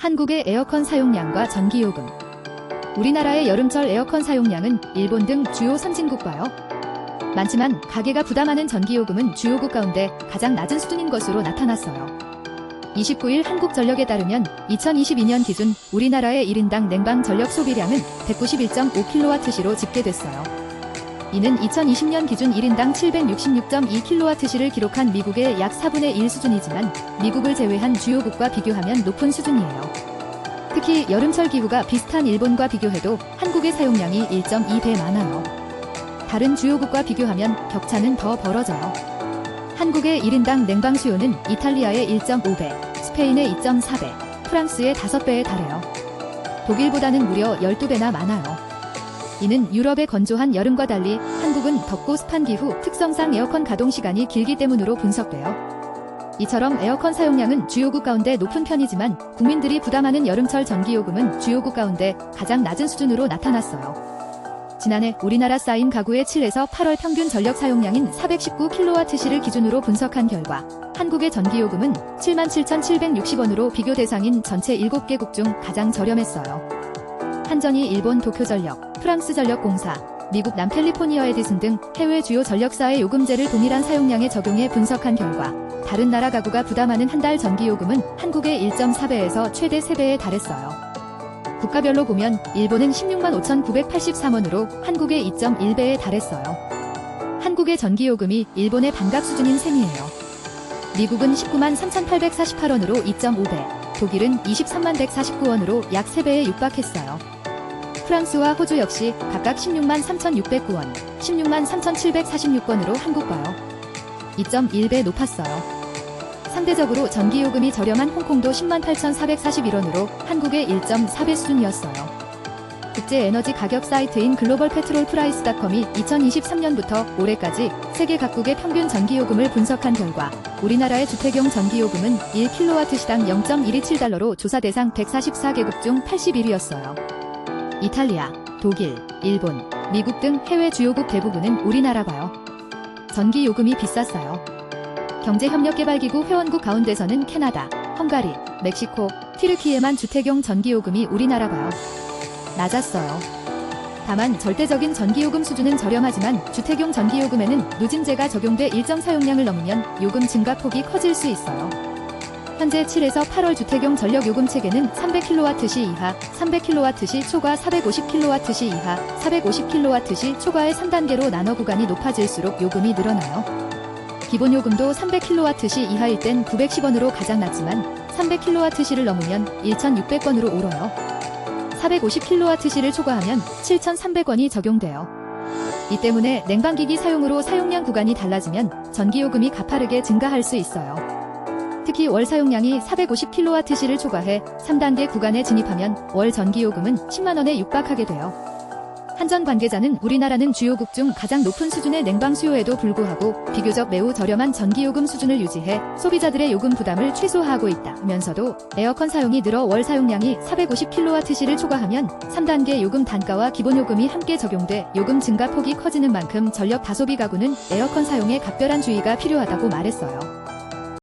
한국의 에어컨 사용량과 전기요금. 우리나라의 여름철 에어컨 사용량은 일본 등 주요 선진국과요. 많지만 가계가 부담하는 전기요금은 주요국 가운데 가장 낮은 수준인 것으로 나타났어요. 29일 한국전력에 따르면 2022년 기준 우리나라의 1인당 냉방 전력 소비량은 191.5kWh로 집계됐어요. 이는 2020년 기준 1인당 766.2kWh를 기록한 미국의 약 4분의 1 수준이지만 미국을 제외한 주요국과 비교하면 높은 수준이에요. 특히 여름철 기후가 비슷한 일본과 비교해도 한국의 사용량이 1.2배 많아요. 다른 주요국과 비교하면 격차는 더 벌어져요. 한국의 1인당 냉방 수요는 이탈리아의 1.5배, 스페인의 2.4배, 프랑스의 5배에 달해요. 독일보다는 무려 12배나 많아요. 이는 유럽의 건조한 여름과 달리 한국은 덥고 습한 기후 특성상 에어컨 가동 시간이 길기 때문으로 분석돼요. 이처럼 에어컨 사용량은 주요국 가운데 높은 편이지만 국민들이 부담하는 여름철 전기요금은 주요국 가운데 가장 낮은 수준으로 나타났어요. 지난해 우리나라 쌓인 가구의 7에서 8월 평균 전력 사용량인 419kWh를 기준으로 분석한 결과 한국의 전기요금은 77,760원으로 비교 대상인 전체 7개국 중 가장 저렴했어요. 한전이 일본 도쿄전력, 프랑스 전력공사, 미국 남캘리포니아 에디슨 등 해외 주요 전력사의 요금제를 동일한 사용량에 적용해 분석한 결과 다른 나라 가구가 부담하는 한 달 전기요금은 한국의 1.4배에서 최대 3배에 달했어요. 국가별로 보면 일본은 16만 5,983원으로 한국의 2.1배에 달했어요. 한국의 전기요금이 일본의 반값 수준인 셈이에요. 미국은 19만 3,848원으로 2.5배, 독일은 23만 149원으로 약 3배에 육박했어요. 프랑스와 호주 역시 각각 16만 3,609원, 16만 3,746원으로 한국과요. 2.1배 높았어요. 상대적으로 전기요금이 저렴한 홍콩도 10만 8,441원으로 한국의 1.4배 수준이었어요. 국제에너지 가격 사이트인 글로벌페트롤프라이스닷컴이 2023년부터 올해까지 세계 각국의 평균 전기요금을 분석한 결과 우리나라의 주택용 전기요금은 1kWh당 0.127달러로 조사 대상 144개국 중 81위였어요. 이탈리아, 독일, 일본, 미국 등 해외 주요국 대부분은 우리나라가요. 전기요금이 비쌌어요. 경제협력개발기구 회원국 가운데서는 캐나다, 헝가리, 멕시코, 튀르키예만 주택용 전기요금이 우리나라가요. 낮았어요. 다만 절대적인 전기요금 수준은 저렴하지만 주택용 전기요금에는 누진제가 적용돼 일정 사용량을 넘으면 요금 증가폭이 커질 수 있어요. 현재 7에서 8월 주택용 전력요금 체계는 300kWh 이하, 300kWh 초과 450kWh 이하, 450kWh 초과의 3단계로 나눠 구간이 높아질수록 요금이 늘어나요. 기본요금도 300kWh 이하일 땐 910원으로 가장 낮지만 300kWh를 넘으면 1,600원으로 오르요. 450kWh를 초과하면 7,300원이 적용돼요. 이 때문에 냉방기기 사용으로 사용량 구간이 달라지면 전기요금이 가파르게 증가할 수 있어요. 특히 월 사용량이 450kWh를 초과해 3단계 구간에 진입하면 월 전기요금은 10만원에 육박하게 돼요. 한전 관계자는 우리나라는 주요국 중 가장 높은 수준의 냉방 수요에도 불구하고 비교적 매우 저렴한 전기요금 수준을 유지해 소비자들의 요금 부담을 최소화하고 있다면서도 에어컨 사용이 늘어 월 사용량이 450kWh를 초과하면 3단계 요금 단가와 기본요금이 함께 적용돼 요금 증가폭이 커지는 만큼 전력 다소비 가구는 에어컨 사용에 각별한 주의가 필요하다고 말했어요.